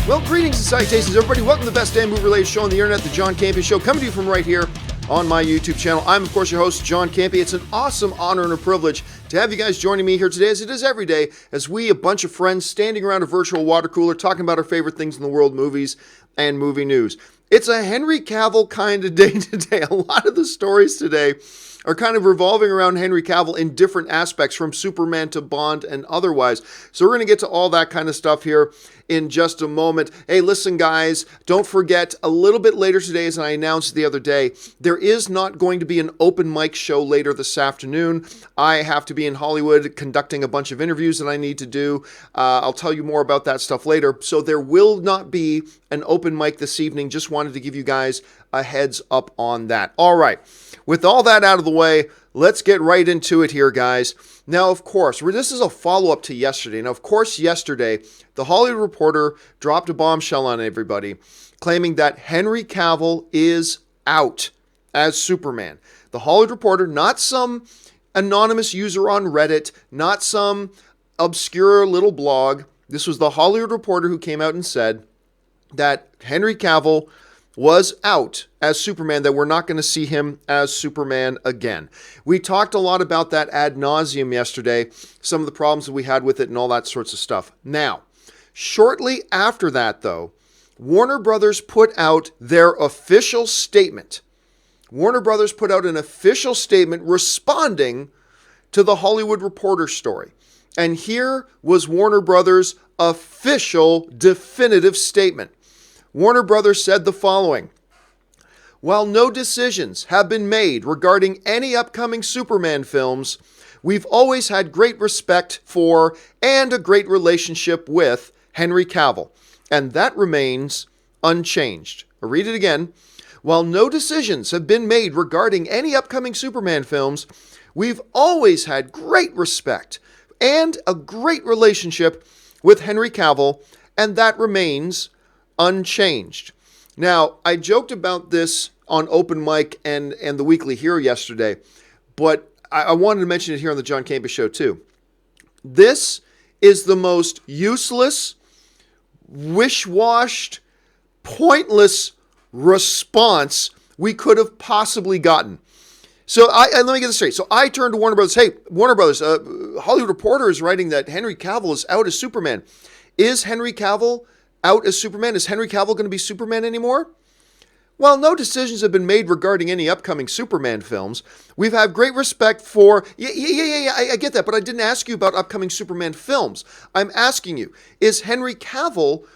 Well, greetings and salutations, everybody. Welcome to the best damn movie-related show on the internet, the Jon Campea Show, coming to you from right here on my YouTube channel. I'm, of course, your host, Jon Campea. It's an awesome honor and a privilege to have you guys joining me here today, as it is every day, as we, a bunch of friends, standing around a virtual water cooler, talking about our favorite things in the world, movies and movie news. It's a Henry Cavill kind of day today. A lot of the stories today are kind of revolving around Henry Cavill in different aspects, from Superman to Bond and otherwise. So we're going to get to all that kind of stuff here in just a moment. Hey, listen, guys, don't forget, a little bit later today, as I announced the other day, there is not going to be an open mic show later this afternoon. I have to be in Hollywood conducting a bunch of interviews that I need to do. I'll tell you more about that stuff later. So there will not be an open mic this evening. Just wanted to give you guys a heads up on that. All right. With all that out of the way, let's get right into it here, guys. Now, of course, this is a follow-up to yesterday. Now, of course, yesterday, the Hollywood Reporter dropped a bombshell on everybody, claiming that Henry Cavill is out as Superman. The Hollywood Reporter, not some anonymous user on Reddit, not some obscure little blog. This was the Hollywood Reporter who came out and said that Henry Cavill was out as Superman, that we're not going to see him as Superman again. We talked a lot about that ad nauseum yesterday, some of the problems that we had with it and all that sorts of stuff. Now, shortly after that, though, Warner Brothers put out their official statement. Warner Brothers put out an official statement responding to the Hollywood Reporter story. And here was Warner Brothers' official definitive statement. Warner Brothers said the following: while no decisions have been made regarding any upcoming Superman films, we've always had great respect for and a great relationship with Henry Cavill, and that remains unchanged. I'll read it again. While no decisions have been made regarding any upcoming Superman films, we've always had great respect and a great relationship with Henry Cavill, and that remains unchanged. Now, I joked about this on Open Mic and the Weekly Hero yesterday, but I wanted to mention it here on the Jon Campea Show too. This is the most useless, wish-washed, pointless response we could have possibly gotten. So let me get this straight. So I turned to Warner Brothers. Hey, Warner Brothers, Hollywood Reporter is writing that Henry Cavill is out as Superman. Is Henry Cavill out as Superman? Is Henry Cavill going to be Superman anymore? Well, no decisions have been made regarding any upcoming Superman films. We've had great respect for... Yeah, I get that, but I didn't ask you about upcoming Superman films. I'm asking you, is Henry Cavill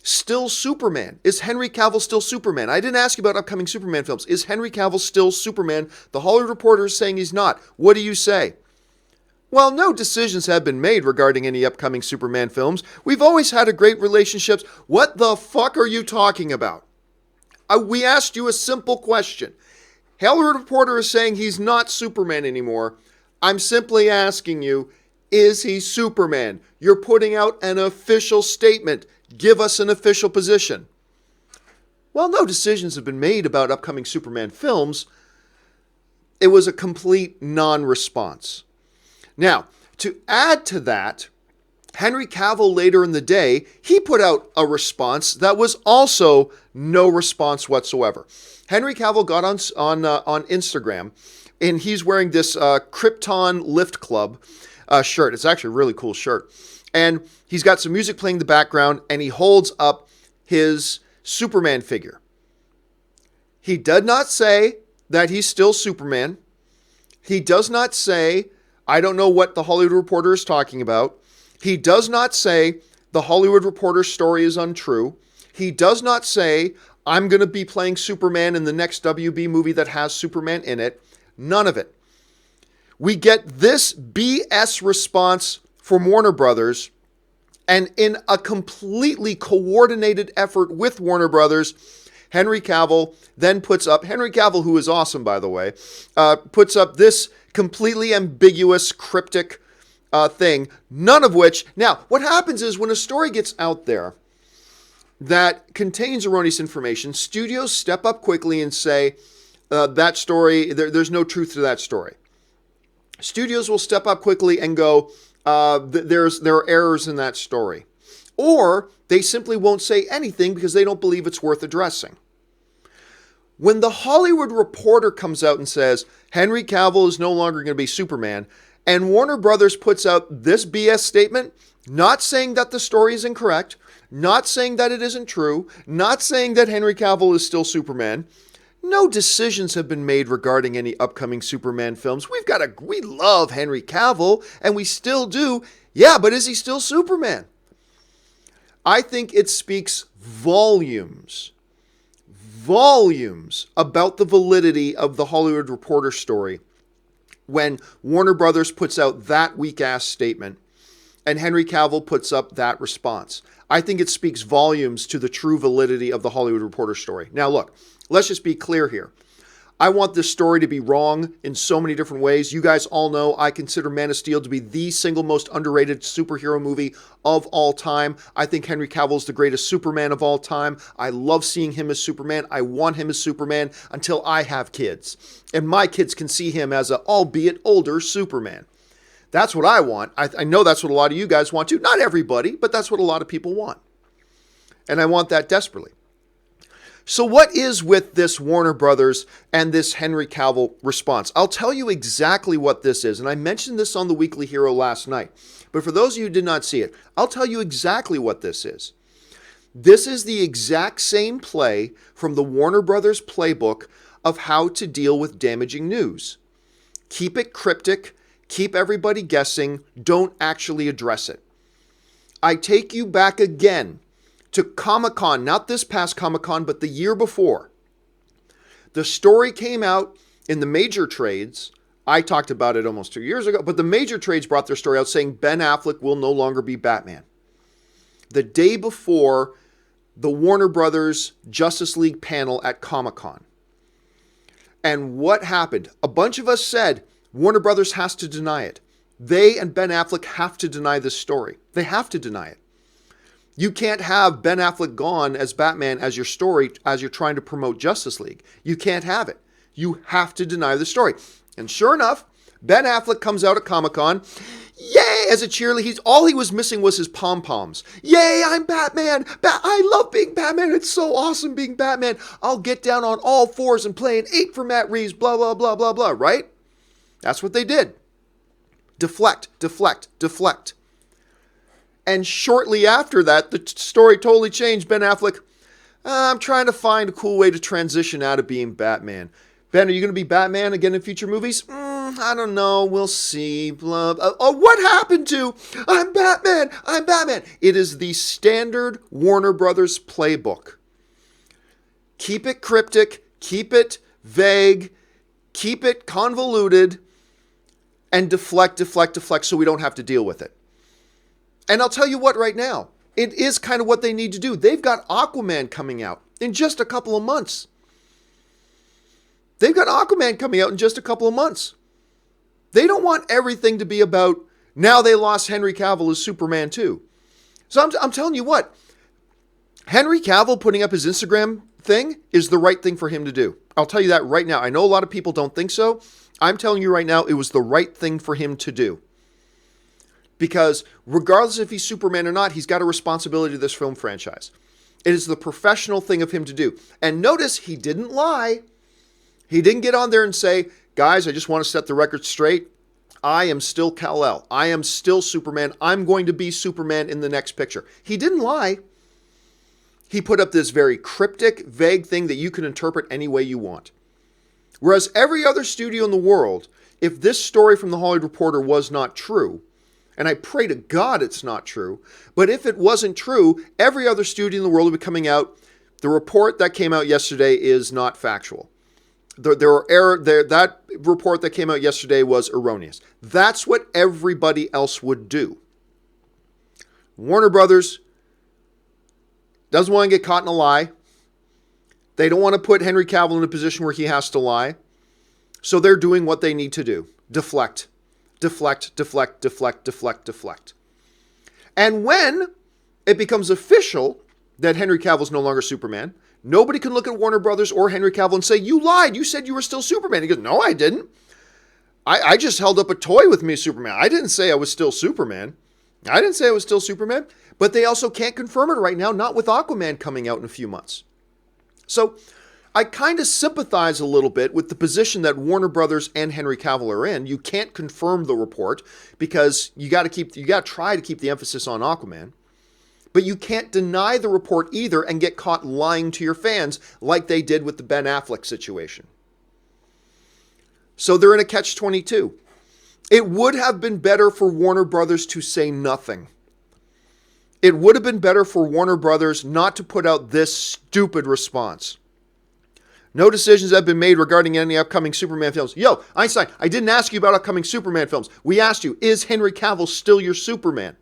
still Superman? Is Henry Cavill still Superman? I didn't ask you about upcoming Superman films. Is Henry Cavill still Superman? The Hollywood Reporter is saying he's not. What do you say? While no decisions have been made regarding any upcoming Superman films, we've always had a great relationship. What the fuck are you talking about? We asked you a simple question. Hollywood Reporter is saying he's not Superman anymore. I'm simply asking you, is he Superman? You're putting out an official statement. Give us an official position. Well, no decisions have been made about upcoming Superman films. It was a complete non-response. Now, to add to that, Henry Cavill later in the day, he put out a response that was also no response whatsoever. Henry Cavill got on Instagram, and he's wearing this Krypton Lift Club shirt. It's actually a really cool shirt. And he's got some music playing in the background, and he holds up his Superman figure. He did not say that he's still Superman. He does not say, I don't know what the Hollywood Reporter is talking about. He does not say the Hollywood Reporter story is untrue. He does not say, I'm going to be playing Superman in the next WB movie that has Superman in it. None of it. We get this BS response from Warner Brothers, and in a completely coordinated effort with Warner Brothers, Henry Cavill then puts up, Henry Cavill, who is awesome, by the way, puts up this completely ambiguous, cryptic thing, none of which... Now, what happens is when a story gets out there that contains erroneous information, studios step up quickly and say, that story, there's no truth to that story. Studios will step up quickly and go, there are errors in that story. or they simply won't say anything because they don't believe it's worth addressing. When the Hollywood Reporter comes out and says Henry Cavill is no longer going to be Superman, and Warner Brothers puts out this BS statement, not saying that the story is incorrect, not saying that it isn't true, not saying that Henry Cavill is still Superman, no decisions have been made regarding any upcoming Superman films. We love Henry Cavill, and we still do. Yeah, but is he still Superman? I think it speaks volumes about the validity of the Hollywood Reporter story when Warner Brothers puts out that weak-ass statement and Henry Cavill puts up that response. I think it speaks volumes to the true validity of the Hollywood Reporter story. Now look, let's just be clear here. I want this story to be wrong in so many different ways. You guys all know I consider Man of Steel to be the single most underrated superhero movie of all time. I think Henry Cavill is the greatest Superman of all time. I love seeing him as Superman. I want him as Superman until I have kids. And my kids can see him as a, albeit older, Superman. That's what I want. I know that's what a lot of you guys want too. Not everybody, but that's what a lot of people want. And I want that desperately. So what is with this Warner Brothers and this Henry Cavill response? I'll tell you exactly what this is. And I mentioned this on the Weekly Hero last night. But for those of you who did not see it, I'll tell you exactly what this is. This is the exact same play from the Warner Brothers playbook of how to deal with damaging news. Keep it cryptic. Keep everybody guessing. Don't actually address it. I take you back again to Comic-Con, not this past Comic-Con, but the year before. The story came out in the major trades. I talked about it almost 2 years ago, but the major trades brought their story out saying Ben Affleck will no longer be Batman. The day before the Warner Brothers Justice League panel at Comic-Con. And what happened? A bunch of us said Warner Brothers has to deny it. They and Ben Affleck have to deny this story. They have to deny it. You can't have Ben Affleck gone as Batman as your story as you're trying to promote Justice League. You can't have it. You have to deny the story. And sure enough, Ben Affleck comes out at Comic-Con. Yay! As a cheerleader, all he was missing was his pom-poms. Yay, I'm Batman! I love being Batman. It's so awesome being Batman. I'll get down on all fours and play an 8 for Matt Reeves, blah, blah, blah, blah, blah, right? That's what they did. Deflect, deflect, deflect. And shortly after that, the story totally changed. Ben Affleck, I'm trying to find a cool way to transition out of being Batman. Ben, are you going to be Batman again in future movies? I don't know. We'll see. Blah, blah. Oh, what happened to I'm Batman? I'm Batman. It is the standard Warner Brothers playbook. Keep it cryptic. Keep it vague. Keep it convoluted. And deflect, deflect, deflect so we don't have to deal with it. And I'll tell you what right now, it is kind of what they need to do. They've got Aquaman coming out in just a couple of months. They don't want everything to be about, now they lost Henry Cavill as Superman too. So I'm telling you what, Henry Cavill putting up his Instagram thing is the right thing for him to do. I'll tell you that right now. I know a lot of people don't think so. I'm telling you right now, it was the right thing for him to do. Because regardless if he's Superman or not, he's got a responsibility to this film franchise. It is the professional thing of him to do. And notice he didn't lie. He didn't get on there and say, guys, I just want to set the record straight. I am still Kal-El. I am still Superman. I'm going to be Superman in the next picture. He didn't lie. He put up this very cryptic, vague thing that you can interpret any way you want. Whereas every other studio in the world, if this story from the Hollywood Reporter was not true, and I pray to God it's not true, but if it wasn't true, every other studio in the world would be coming out, the report that came out yesterday is not factual. That report that came out yesterday was erroneous. That's what everybody else would do. Warner Brothers doesn't want to get caught in a lie. They don't want to put Henry Cavill in a position where he has to lie. So they're doing what they need to do. Deflect. Deflect, deflect, deflect, deflect, deflect. And when it becomes official that Henry Cavill is no longer Superman, nobody can look at Warner Brothers or Henry Cavill and say, you lied. You said you were still Superman. He goes, no, I didn't. I just held up a toy with me, Superman. I didn't say I was still Superman. I didn't say it was still Superman, but they also can't confirm it right now, not with Aquaman coming out in a few months. So I kind of sympathize a little bit with the position that Warner Brothers and Henry Cavill are in. You can't confirm the report because you got to try to keep the emphasis on Aquaman. But you can't deny the report either and get caught lying to your fans like they did with the Ben Affleck situation. So they're in a catch-22. It would have been better for Warner Brothers to say nothing. It would have been better for Warner Brothers not to put out this stupid response. No decisions have been made regarding any upcoming Superman films. Yo, Einstein, I didn't ask you about upcoming Superman films. We asked you, is Henry Cavill still your Superman?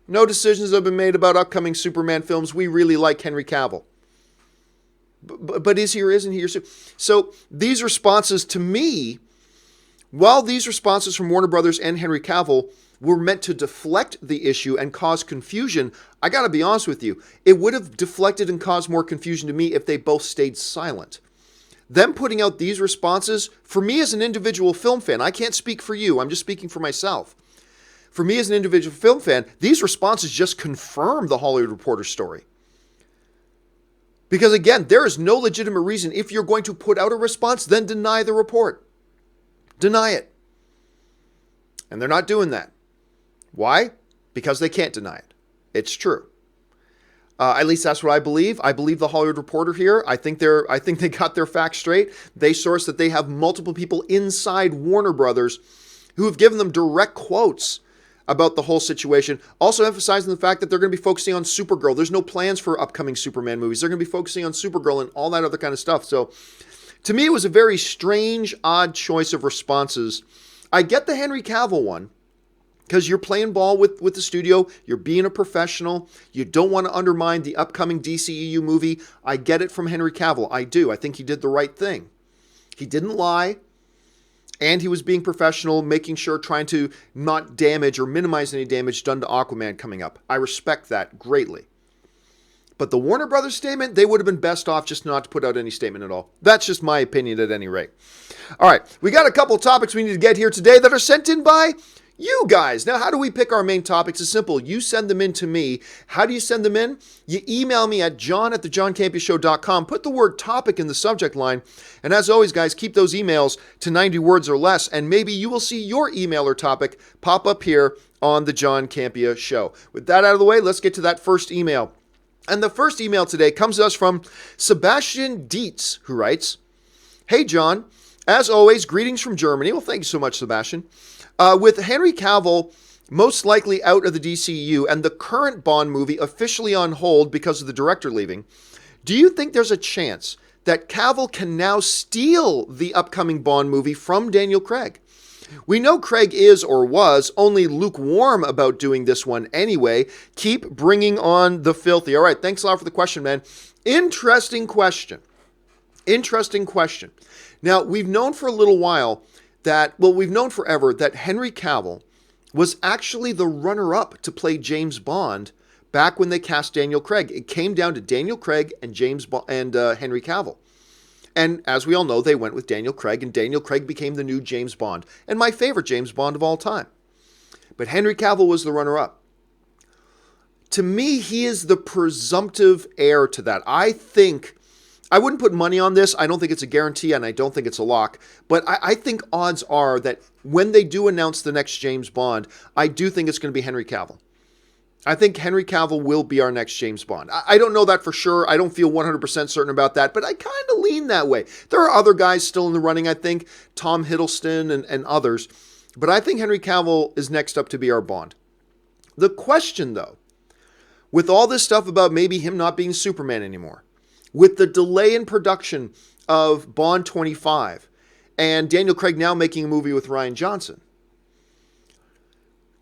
No decisions have been made about upcoming Superman films. We really like Henry Cavill. But is he or isn't he your Superman? So these responses to me, while these responses from Warner Brothers and Henry Cavill were meant to deflect the issue and cause confusion, I got to be honest with you, it would have deflected and caused more confusion to me if they both stayed silent. Them putting out these responses, for me as an individual film fan, I can't speak for you, I'm just speaking for myself. For me as an individual film fan, these responses just confirm the Hollywood Reporter story. Because again, there is no legitimate reason if you're going to put out a response, then deny the report. Deny it. And they're not doing that. Why? Because they can't deny it. It's true. At least that's what I believe. I believe the Hollywood Reporter here. I think they got their facts straight. They source that they have multiple people inside Warner Brothers who have given them direct quotes about the whole situation, also emphasizing the fact that they're going to be focusing on Supergirl. There's no plans for upcoming Superman movies. They're going to be focusing on Supergirl and all that other kind of stuff. So to me, it was a very strange, odd choice of responses. I get the Henry Cavill one because you're playing ball with the studio. You're being a professional. You don't want to undermine the upcoming DCEU movie. I get it from Henry Cavill. I do. I think he did the right thing. He didn't lie. And he was being professional, making sure, trying to not damage or minimize any damage done to Aquaman coming up. I respect that greatly. But the Warner Brothers statement, they would have been best off just not to put out any statement at all. That's just my opinion at any rate. All right, we got a couple of topics we need to get here today that are sent in by you guys. Now, how do we pick our main topics? It's simple. You send them in to me. How do you send them in? You email me at john@thejohncampeashow.com. Put the word topic in the subject line. And as always, guys, keep those emails to 90 words or less, and maybe you will see your email or topic pop up here on the Jon Campea Show. With that out of the way, let's get to that first email. And the first email today comes to us from Sebastian Dietz, who writes, Hey, John. As always, greetings from Germany. Well, thank you so much, Sebastian. With Henry Cavill most likely out of the DCU and the current Bond movie officially on hold because of the director leaving, do you think there's a chance that Cavill can now steal the upcoming Bond movie from Daniel Craig? We know Craig is or was only lukewarm about doing this one anyway. Keep bringing on the filthy. All right, thanks a lot for the question, man. Interesting question. Now, we've known for a little while we've known forever that Henry Cavill was actually the runner-up to play James Bond back when they cast Daniel Craig. It came down to Daniel Craig and Henry Cavill. And as we all know, they went with Daniel Craig, and Daniel Craig became the new James Bond, and my favorite James Bond of all time. But Henry Cavill was the runner-up. To me, he is the presumptive heir to that. I wouldn't put money on this. I don't think it's a guarantee, and I don't think it's a lock. But I think odds are that when they do announce the next James Bond, I do think it's going to be Henry Cavill. I think Henry Cavill will be our next James Bond. I don't know that for sure. I don't feel 100% certain about that, but I kind of lean that way. There are other guys still in the running, I think. Tom Hiddleston and others. But I think Henry Cavill is next up to be our Bond. The question, though, with all this stuff about maybe him not being Superman anymore, with the delay in production of Bond 25 and Daniel Craig now making a movie with Rian Johnson,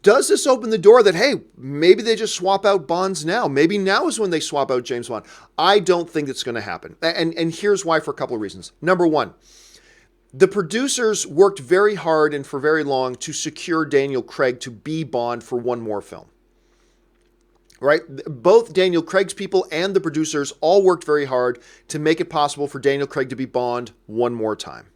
does this open the door that, hey, maybe they just swap out Bonds now? Maybe now is when they swap out James Bond. I don't think it's going to happen. And here's why, for a couple of reasons. Number one, the producers worked very hard and for very long to secure Daniel Craig to be Bond for one more film. Right? Both Daniel Craig's people and the producers all worked very hard to make it possible for Daniel Craig to be Bond one more time.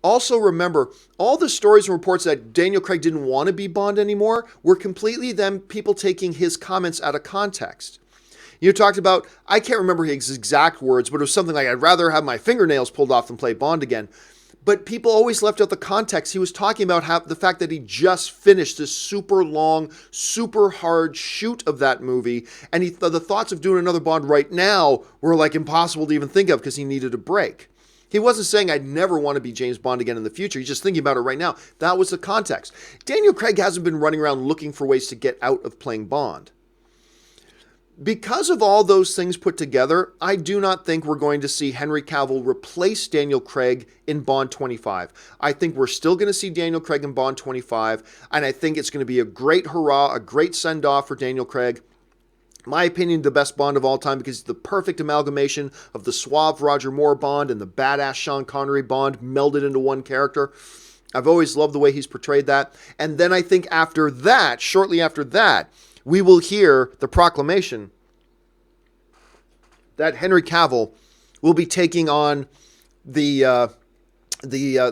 Also remember, all the stories and reports that Daniel Craig didn't want to be Bond anymore were completely them people taking his comments out of context. You talked about, I can't remember his exact words, but it was something like, I'd rather have my fingernails pulled off than play Bond again. But people always left out the context. He was talking about the fact that he just finished this super long, super hard shoot of that movie. And the thoughts of doing another Bond right now were like impossible to even think of because he needed a break. He wasn't saying I'd never want to be James Bond again in the future. He's just thinking about it right now. That was the context. Daniel Craig hasn't been running around looking for ways to get out of playing Bond. Because of all those things put together, I do not think we're going to see Henry Cavill replace Daniel Craig in Bond 25. I think we're still going to see Daniel Craig in Bond 25, and I think it's going to be a great hurrah, a great send-off for Daniel Craig. My opinion, the best Bond of all time because he's the perfect amalgamation of the suave Roger Moore Bond and the badass Sean Connery Bond melded into one character. I've always loved the way he's portrayed that. And then I think after that, shortly after that, we will hear the proclamation that Henry Cavill will be taking on the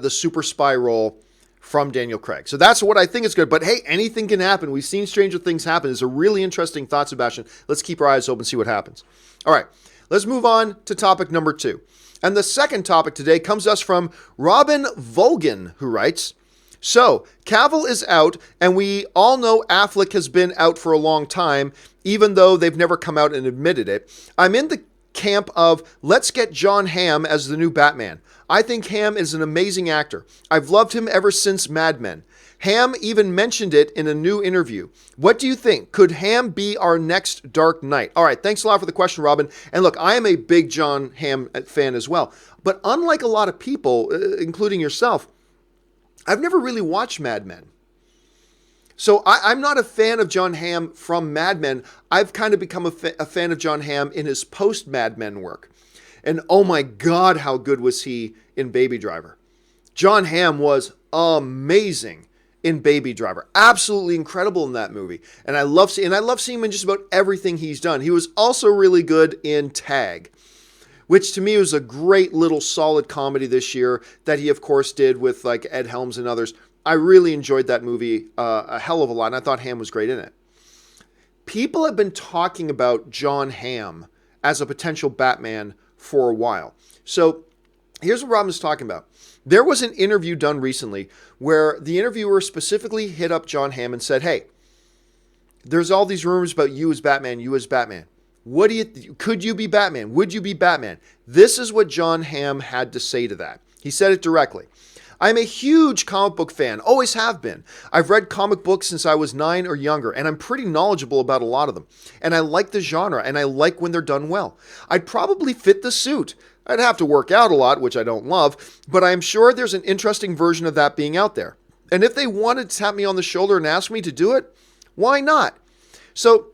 super spy role from Daniel Craig. So that's what I think is good. But hey, anything can happen. We've seen stranger things happen. It's a really interesting thought, Sebastian. Let's keep our eyes open and see what happens. All right, let's move on to topic number 2. And the second topic today comes to us from Robin Volgan, who writes, so, Cavill is out, and we all know Affleck has been out for a long time, even though they've never come out and admitted it. I'm in the camp of, let's get Jon Hamm as the new Batman. I think Hamm is an amazing actor. I've loved him ever since Mad Men. Hamm even mentioned it in a new interview. What do you think? Could Hamm be our next Dark Knight? All right, thanks a lot for the question, Robin. And look, I am a big Jon Hamm fan as well. But unlike a lot of people, including yourself, I've never really watched Mad Men. So I'm not a fan of Jon Hamm from Mad Men. I've kind of become a fan of Jon Hamm in his post-Mad Men work. And oh my God, how good was he in Baby Driver. Jon Hamm was amazing in Baby Driver. Absolutely incredible in that movie. And I love seeing him in just about everything he's done. He was also really good in Tag, which to me was a great little solid comedy this year that he, of course, did with like Ed Helms and others. I really enjoyed that movie a hell of a lot, and I thought Hamm was great in it. People have been talking about Jon Hamm as a potential Batman for a while. So here's what Robin's talking about. There was an interview done recently where the interviewer specifically hit up Jon Hamm and said, hey, there's all these rumors about you as Batman, you as Batman. Could you be Batman? Would you be Batman? This is what Jon Hamm had to say to that. He said it directly. I'm a huge comic book fan, always have been. I've read comic books since I was 9 or younger, and I'm pretty knowledgeable about a lot of them. And I like the genre, and I like when they're done well. I'd probably fit the suit. I'd have to work out a lot, which I don't love, but I'm sure there's an interesting version of that being out there. And if they wanted to tap me on the shoulder and ask me to do it, why not? So,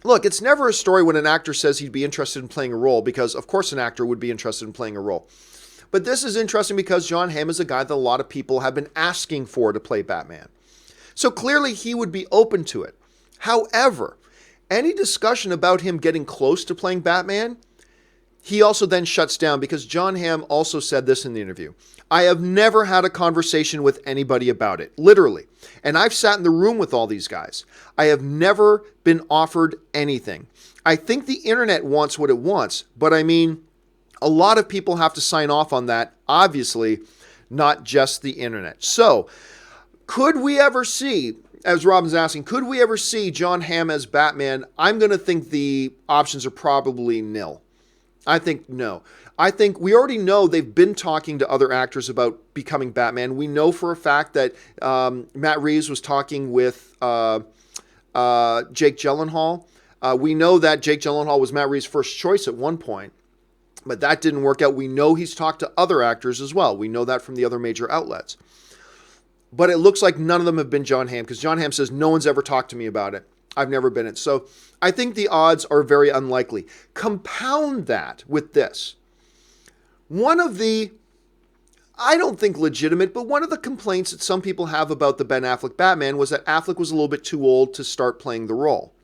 look, it's never a story when an actor says he'd be interested in playing a role, because of course an actor would be interested in playing a role. But this is interesting because Jon Hamm is a guy that a lot of people have been asking for to play Batman. So clearly he would be open to it. However, any discussion about him getting close to playing Batman, he also then shuts down because Jon Hamm also said this in the interview. I have never had a conversation with anybody about it, literally. And I've sat in the room with all these guys. I have never been offered anything. I think the internet wants what it wants, but I mean, a lot of people have to sign off on that, obviously, not just the internet. So, could we ever see, as Robin's asking, could we ever see Jon Hamm as Batman? I'm going to think the options are probably nil. I think no. I think we already know they've been talking to other actors about becoming Batman. We know for a fact that Matt Reeves was talking with Jake Gyllenhaal. We know that Jake Gyllenhaal was Matt Reeves' first choice at one point. But that didn't work out. We know he's talked to other actors as well. We know that from the other major outlets. But it looks like none of them have been Jon Hamm, because Jon Hamm says, no one's ever talked to me about it. I've never been it. So I think the odds are very unlikely. Compound that with this. One of the, I don't think legitimate, but one of the complaints that some people have about the Ben Affleck Batman was that Affleck was a little bit too old to start playing the role.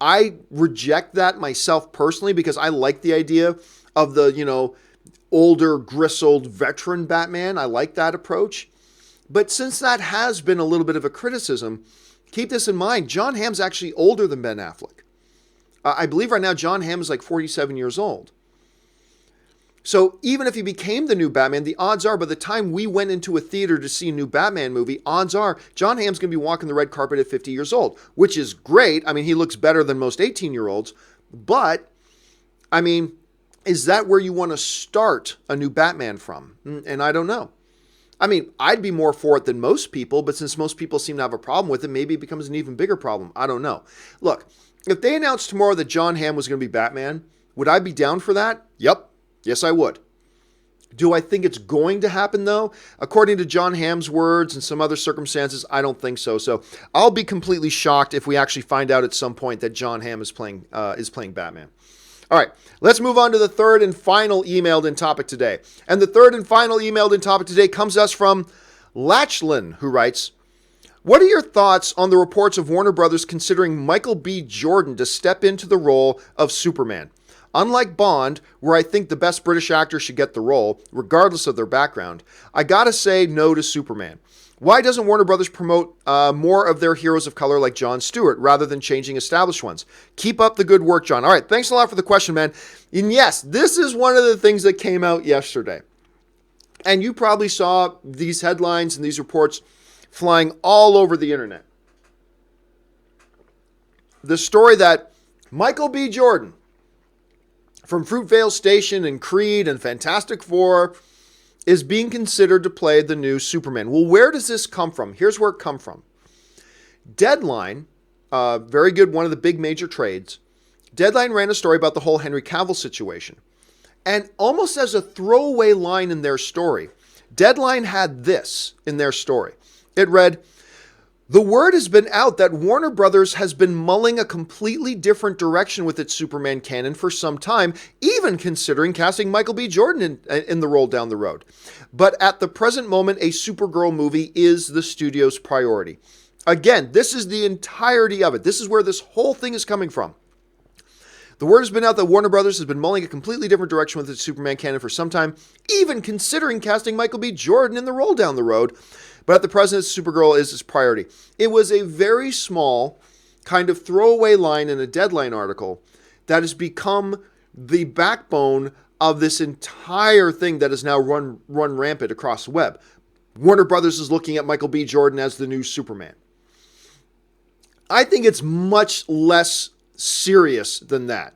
I reject that myself personally because I like the idea of the, older, grizzled, veteran Batman. I like that approach. But since that has been a little bit of a criticism, keep this in mind. Jon Hamm's actually older than Ben Affleck. I believe right now Jon Hamm is like 47 years old. So even if he became the new Batman, the odds are by the time we went into a theater to see a new Batman movie, odds are Jon Hamm's going to be walking the red carpet at 50 years old, which is great. I mean, he looks better than most 18-year-olds. But, I mean, is that where you want to start a new Batman from? And I don't know. I mean, I'd be more for it than most people, but since most people seem to have a problem with it, maybe it becomes an even bigger problem. I don't know. Look, if they announced tomorrow that Jon Hamm was going to be Batman, would I be down for that? Yep. Yes, I would. Do I think it's going to happen, though? According to Jon Hamm's words and some other circumstances, I don't think so. So I'll be completely shocked if we actually find out at some point that Jon Hamm is playing Batman. All right, let's move on to the third and final emailed in topic today. And the third and final emailed in topic today comes to us from Lachlin, who writes, what are your thoughts on the reports of Warner Brothers considering Michael B. Jordan to step into the role of Superman? Unlike Bond, where I think the best British actor should get the role, regardless of their background, I gotta say no to Superman. Why doesn't Warner Brothers promote more of their heroes of color like Jon Stewart rather than changing established ones? Keep up the good work, John. All right, thanks a lot for the question, man. And yes, this is one of the things that came out yesterday. And you probably saw these headlines and these reports flying all over the internet. The story that Michael B. Jordan from Fruitvale Station and Creed and Fantastic Four is being considered to play the new Superman. Well, where does this come from? Here's where it comes from. Deadline, very good, one of the big major trades. Deadline ran a story about the whole Henry Cavill situation. And almost as a throwaway line in their story, Deadline had this in their story. It read, the word has been out that Warner Brothers has been mulling a completely different direction with its Superman canon for some time, even considering casting Michael B. Jordan in the role down the road. But at the present moment, a Supergirl movie is the studio's priority. Again, this is the entirety of it. This is where this whole thing is coming from. The word has been out that Warner Brothers has been mulling a completely different direction with its Superman canon for some time, even considering casting Michael B. Jordan in the role down the road. But at the present, Supergirl is its priority. It was a very small kind of throwaway line in a Deadline article that has become the backbone of this entire thing that has now run rampant across the web. Warner Brothers is looking at Michael B. Jordan as the new Superman. I think it's much less serious than that.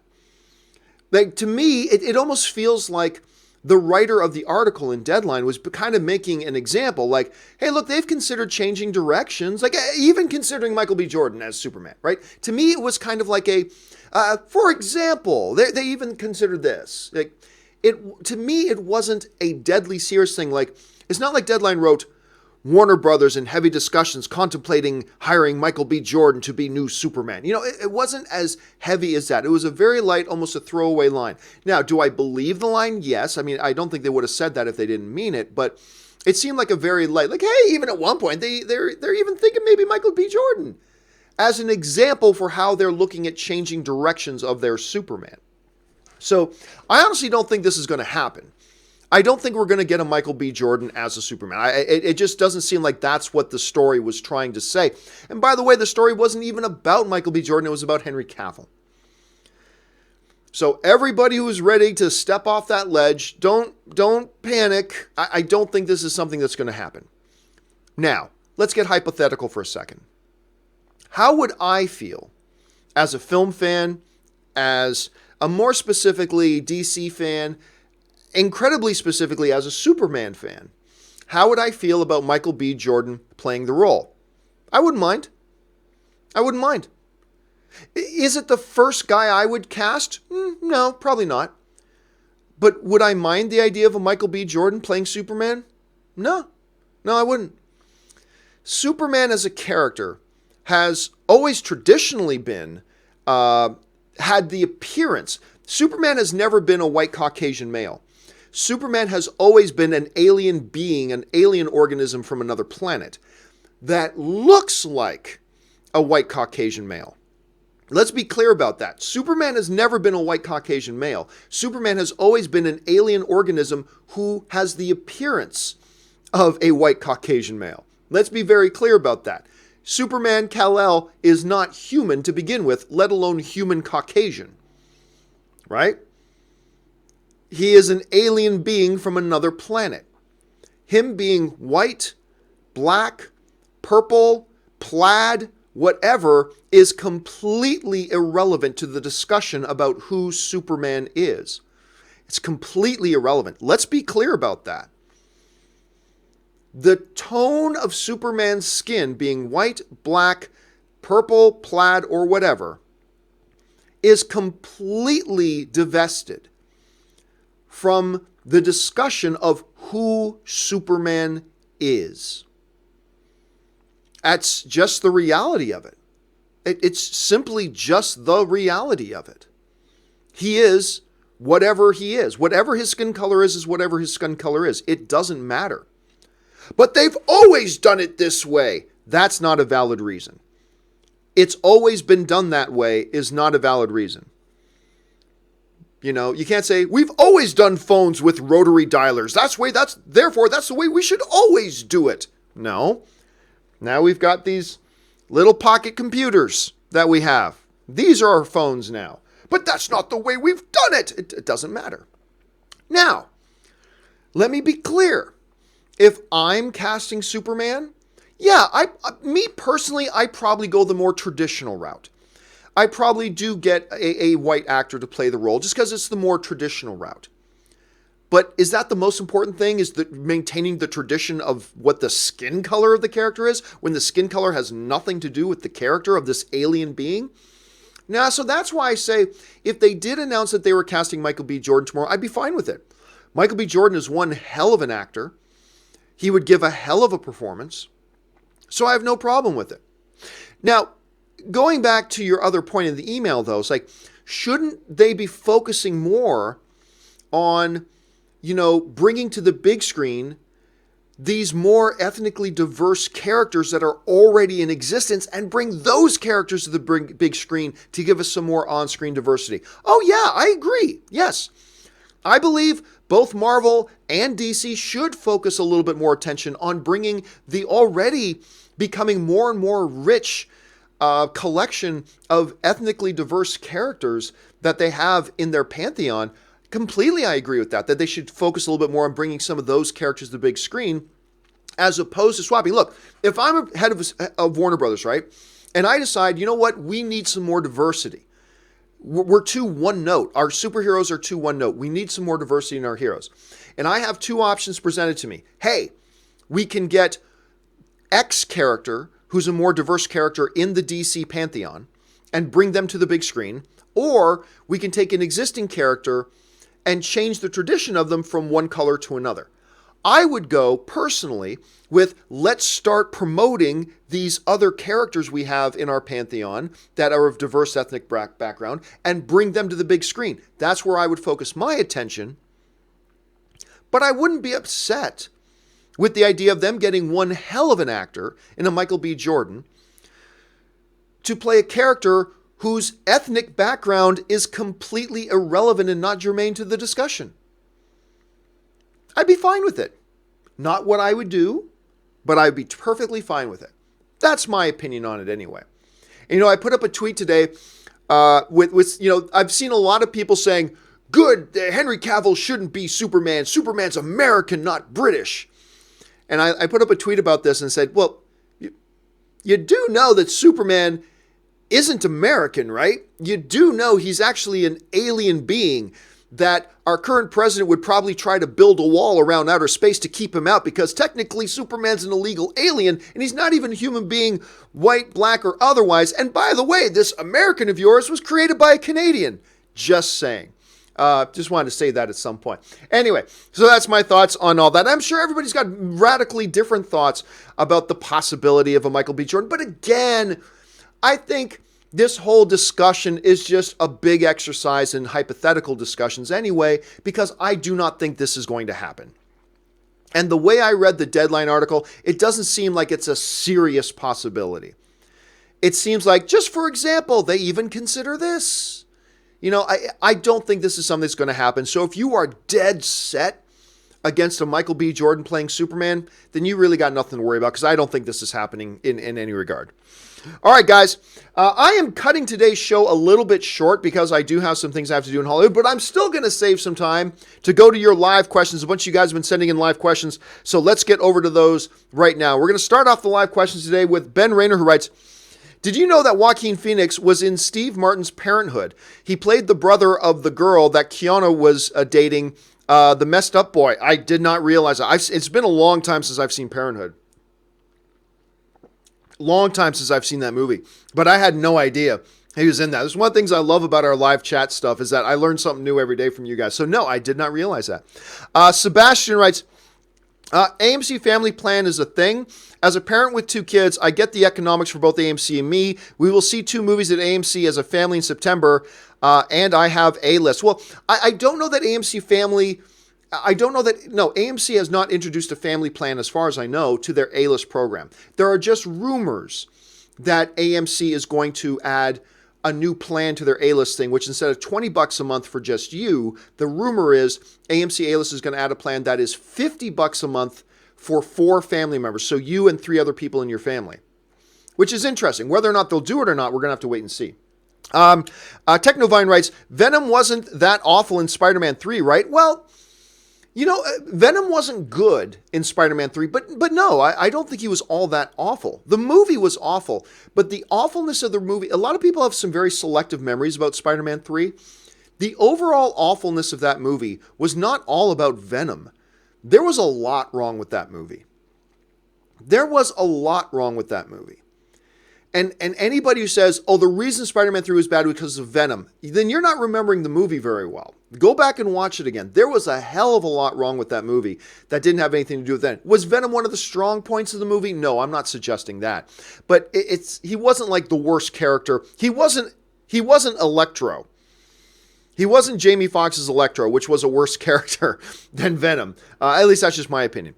Like, to me, it almost feels like the writer of the article in Deadline was kind of making an example, like, hey, look, they've considered changing directions, like even considering Michael B. Jordan as Superman, right? To me, it was kind of like for example, they even considered this. Like, to me, it wasn't a deadly serious thing. Like, it's not like Deadline wrote, Warner Brothers in heavy discussions contemplating hiring Michael B. Jordan to be new Superman. You know, it wasn't as heavy as that. It was a very light, almost a throwaway line. Now, do I believe the line? Yes. I mean, I don't think they would have said that if they didn't mean it, but it seemed like a very light, like, hey, even at one point, they're even thinking maybe Michael B. Jordan as an example for how they're looking at changing directions of their Superman. So I honestly don't think this is going to happen. I don't think we're going to get a Michael B. Jordan as a Superman. It just doesn't seem like that's what the story was trying to say. And by the way, the story wasn't even about Michael B. Jordan. It was about Henry Cavill. So everybody who is ready to step off that ledge, don't panic. I don't think this is something that's going to happen. Now, let's get hypothetical for a second. How would I feel as a film fan, as a more specifically DC fan, incredibly specifically as a Superman fan? How would I feel about Michael B. Jordan playing the role? I wouldn't mind. I wouldn't mind. Is it the first guy I would cast? No, probably not. But would I mind the idea of a Michael B. Jordan playing Superman? No, I wouldn't. Superman as a character has always traditionally been, had the appearance. Superman has never been a white Caucasian male. Superman has always been an alien being, an alien organism from another planet that looks like a white Caucasian male. Let's be clear about that. Superman has never been a white Caucasian male. Superman has always been an alien organism who has the appearance of a white Caucasian male. Let's be very clear about that. Superman Kal-El is not human to begin with, let alone human Caucasian. Right? He is an alien being from another planet. Him being white, black, purple, plaid, whatever, is completely irrelevant to the discussion about who Superman is. It's completely irrelevant. Let's be clear about that. The tone of Superman's skin being white, black, purple, plaid, or whatever is completely divested from the discussion of who Superman is. That's just the reality of it. It's simply just the reality of it. He is whatever he is. Whatever his skin color is whatever his skin color is. It doesn't matter. But they've always done it this way. That's not a valid reason. It's always been done that way is not a valid reason. You know, you can't say, we've always done phones with rotary dialers. Therefore, that's the way we should always do it. No. Now we've got these little pocket computers that we have. These are our phones now. But that's not the way we've done it. It doesn't matter. Now, let me be clear. If I'm casting Superman, me personally, I probably go the more traditional route. I probably do get a white actor to play the role just because it's the more traditional route. But is that the most important thing? Is maintaining the tradition of what the skin color of the character is when the skin color has nothing to do with the character of this alien being? Now, so that's why I say if they did announce that they were casting Michael B. Jordan tomorrow, I'd be fine with it. Michael B. Jordan is one hell of an actor. He would give a hell of a performance. So I have no problem with it. Now, going back to your other point in the email, though, it's like, shouldn't they be focusing more on, bringing to the big screen these more ethnically diverse characters that are already in existence and bring those characters to the big screen to give us some more on-screen diversity? Oh, yeah, I agree. Yes. I believe both Marvel and DC should focus a little bit more attention on bringing the already becoming more and more rich collection of ethnically diverse characters that they have in their pantheon. Completely, I agree with that they should focus a little bit more on bringing some of those characters to the big screen as opposed to swapping. Look, if I'm a head of Warner Brothers, right, and I decide, you know what, we need some more diversity. We're too one note. Our superheroes are too one note. We need some more diversity in our heroes. And I have two options presented to me. Hey, we can get X character, who's a more diverse character in the DC pantheon, and bring them to the big screen. Or we can take an existing character and change the tradition of them from one color to another. I would go personally with let's start promoting these other characters we have in our pantheon that are of diverse ethnic background and bring them to the big screen. That's where I would focus my attention. But I wouldn't be upset with the idea of them getting one hell of an actor in a Michael B. Jordan to play a character whose ethnic background is completely irrelevant and not germane to the discussion. I'd be fine with it. Not what I would do, but I'd be perfectly fine with it. That's my opinion on it anyway. And, I put up a tweet today with I've seen a lot of people saying, good, Henry Cavill shouldn't be Superman. Superman's American, not British. And I put up a tweet about this and said, well, you do know that Superman isn't American, right? You do know he's actually an alien being that our current president would probably try to build a wall around outer space to keep him out because technically Superman's an illegal alien and he's not even a human being, white, black, or otherwise. And by the way, this American of yours was created by a Canadian. Just saying. Just wanted to say that at some point. Anyway, so that's my thoughts on all that. I'm sure everybody's got radically different thoughts about the possibility of a Michael B. Jordan. But again, I think this whole discussion is just a big exercise in hypothetical discussions anyway, because I do not think this is going to happen. And the way I read the Deadline article, it doesn't seem like it's a serious possibility. it seems like, just for example, they even consider this. I don't think this is something that's going to happen. So if you are dead set against a Michael B. Jordan playing Superman, then you really got nothing to worry about, because I don't think this is happening in any regard. All right, guys, I am cutting today's show a little bit short because I do have some things I have to do in Hollywood, but I'm still going to save some time to go to your live questions. A bunch of you guys have been sending in live questions, so let's get over to those right now. We're going to start off the live questions today with Ben Rayner, who writes, did you know that Joaquin Phoenix was in Steve Martin's Parenthood? He played the brother of the girl that Keanu was dating, the messed up boy. I did not realize that. It's been a long time since I've seen Parenthood. Long time since I've seen that movie, but I had no idea he was in that. There's one of the things I love about our live chat stuff is that I learn something new every day from you guys. So no, I did not realize that. Sebastian writes, AMC Family Plan is a thing. As a parent with 2 kids, I get the economics for both AMC and me. We will see 2 movies at AMC as a family in September, and I have a list. Well, I don't know that AMC Family... AMC has not introduced a family plan, as far as I know, to their A-list program. There are just rumors that AMC is going to add a new plan to their A-list thing, which instead of $20 a month for just you, the rumor is AMC A-list is going to add a plan that is $50 a month for 4 family members. So you and 3 other people in your family, which is interesting. Whether or not they'll do it or not, we're going to have to wait and see. Technovine writes, Venom wasn't that awful in Spider-Man 3, right? Well, Venom wasn't good in Spider-Man 3, but no, I don't think he was all that awful. The movie was awful, but the awfulness of the movie, a lot of people have some very selective memories about Spider-Man 3. The overall awfulness of that movie was not all about Venom. There was a lot wrong with that movie. And anybody who says, oh, the reason Spider-Man 3 was bad was because of Venom, then you're not remembering the movie very well. Go back and watch it again. There was a hell of a lot wrong with that movie that didn't have anything to do with Venom. Was Venom one of the strong points of the movie? No, I'm not suggesting that. But he wasn't like the worst character. He wasn't Electro. He wasn't Jamie Foxx's Electro, which was a worse character than Venom. At least that's just my opinion.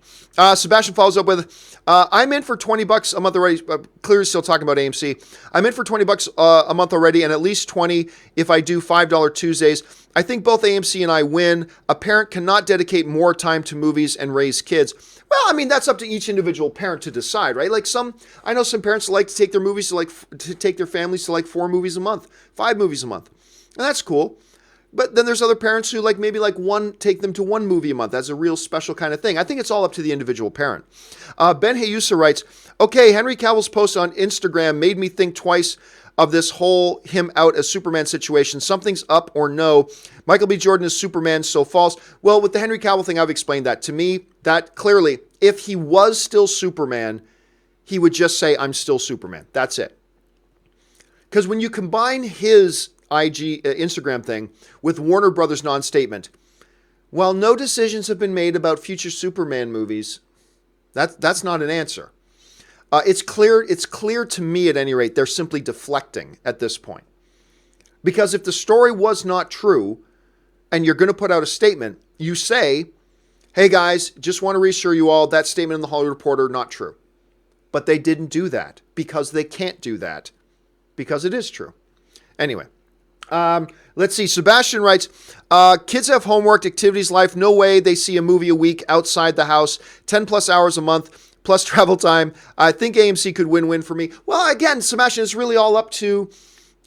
Sebastian follows up with, I'm in for $20 a month already. Clearly still talking about AMC. I'm in for $20 a month already, and at least $20 if I do $5 Tuesdays. I think both AMC and I win. A parent cannot dedicate more time to movies and raise kids. Well, I mean, that's up to each individual parent to decide, right? Like I know some parents like to take their movies to take their families to 4 movies a month, 5 movies a month. And that's cool. But then there's other parents who take them to 1 movie a month. That's a real special kind of thing. I think it's all up to the individual parent. Ben Hayusa writes, okay, Henry Cavill's post on Instagram made me think twice of this whole him out as Superman situation. Something's up or no. Michael B. Jordan is Superman, so false. Well, with the Henry Cavill thing, I've explained that. To me, that clearly, if he was still Superman, he would just say, I'm still Superman. That's it. Because when you combine his Instagram thing with Warner Brothers' non-statement, while no decisions have been made about future Superman movies, that's not an answer. It's clear to me, at any rate, they're simply deflecting at this point. Because if the story was not true, and you're going to put out a statement, you say, hey guys, just want to reassure you all, that statement in the Hollywood Reporter, not true. But they didn't do that, because they can't do that, because it is true. Anyway. Let's see. Sebastian writes, kids have homework, activities, life. No way they see a movie a week outside the house, 10 plus hours a month, plus travel time. I think AMC could win-win for me. Well, again, Sebastian, it's really all up to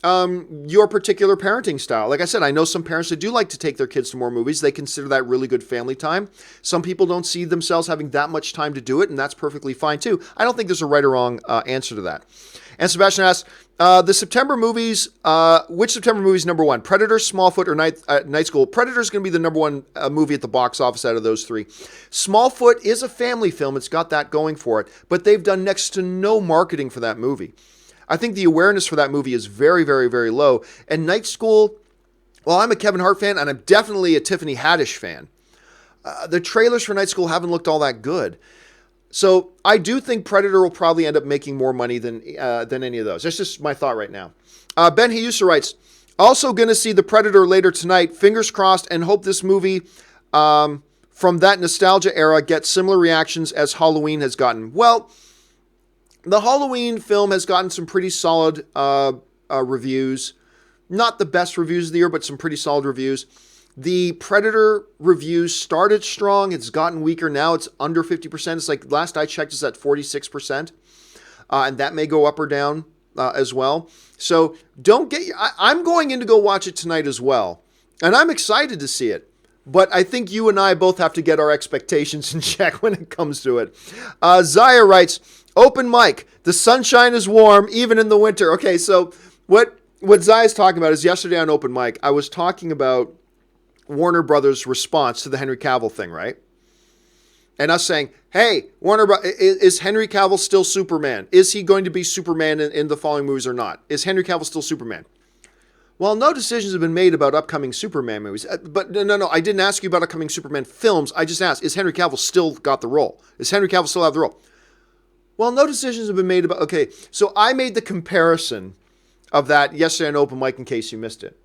your particular parenting style. Like I said, I know some parents that do like to take their kids to more movies. They consider that really good family time. Some people don't see themselves having that much time to do it, and that's perfectly fine too. I don't think there's a right or wrong answer to that. And Sebastian asks, the September movies, which September movie is number 1? Predator, Smallfoot, or Night School? Predator is going to be the number 1 movie at the box office out of those 3. Smallfoot is a family film. It's got that going for it. But they've done next to no marketing for that movie. I think the awareness for that movie is very, very, very low. And Night School, well, I'm a Kevin Hart fan, and I'm definitely a Tiffany Haddish fan. The trailers for Night School haven't looked all that good. So I do think Predator will probably end up making more money than any of those. That's just my thought right now. Ben Hayusa writes, also going to see The Predator later tonight. Fingers crossed, and hope this movie from that nostalgia era gets similar reactions as Halloween has gotten. Well, The Halloween film has gotten some pretty solid reviews. Not the best reviews of the year, but some pretty solid reviews. The Predator reviews started strong. It's gotten weaker. Now it's under 50%. It's like last I checked, it's at 46%. And that may go up or down as well. So don't get... I'm going in to go watch it tonight as well. And I'm excited to see it. But I think you and I both have to get our expectations in check when it comes to it. Zaya writes, open mic. The sunshine is warm, even in the winter. Okay, so what Zaya's talking about is yesterday on open mic, I was talking about Warner Brothers' response to the Henry Cavill thing, right? And us saying, hey, is Henry Cavill still Superman? Is he going to be Superman in the following movies or not? Is Henry Cavill still Superman? Well, no decisions have been made about upcoming Superman movies. But no, I didn't ask you about upcoming Superman films. I just asked, is Henry Cavill still got the role? Is Henry Cavill still have the role? Well, no decisions have been made about... Okay, so I made the comparison of that yesterday on open mic in case you missed it.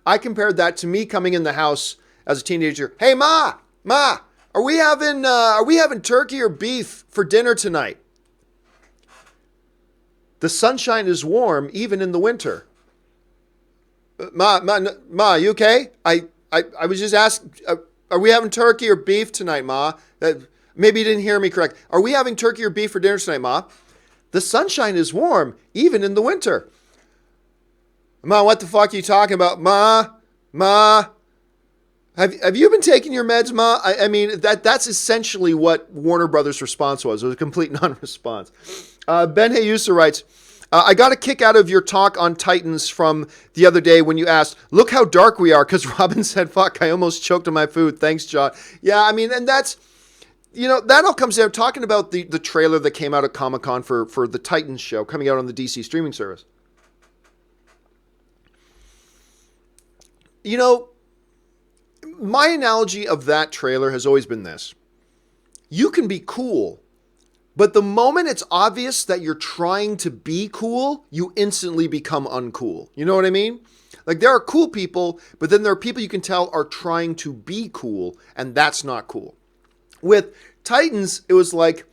I compared that to me coming in the house as a teenager. Hey, Ma, are we having turkey or beef for dinner tonight? The sunshine is warm even in the winter. Ma, you okay? I was just asking, are we having turkey or beef tonight, Ma? Maybe you didn't hear me correct. Are we having turkey or beef for dinner tonight, Ma? The sunshine is warm even in the winter. Ma, what the fuck are you talking about? Ma, have you been taking your meds, Ma? I mean, that's essentially what Warner Brothers' response was. It was a complete non-response. Ben Hayusa writes, I got a kick out of your talk on Titans from the other day when you asked, look how dark we are, because Robin said, fuck, I almost choked on my food. Thanks, John. Yeah, I mean, and that's, that all comes down talking about the trailer that came out at Comic-Con for the Titans show coming out on the DC streaming service. My analogy of that trailer has always been this. You can be cool, but the moment it's obvious that you're trying to be cool, you instantly become uncool. You know what I mean? Like, there are cool people, but then there are people you can tell are trying to be cool, and that's not cool. With Titans, it was like,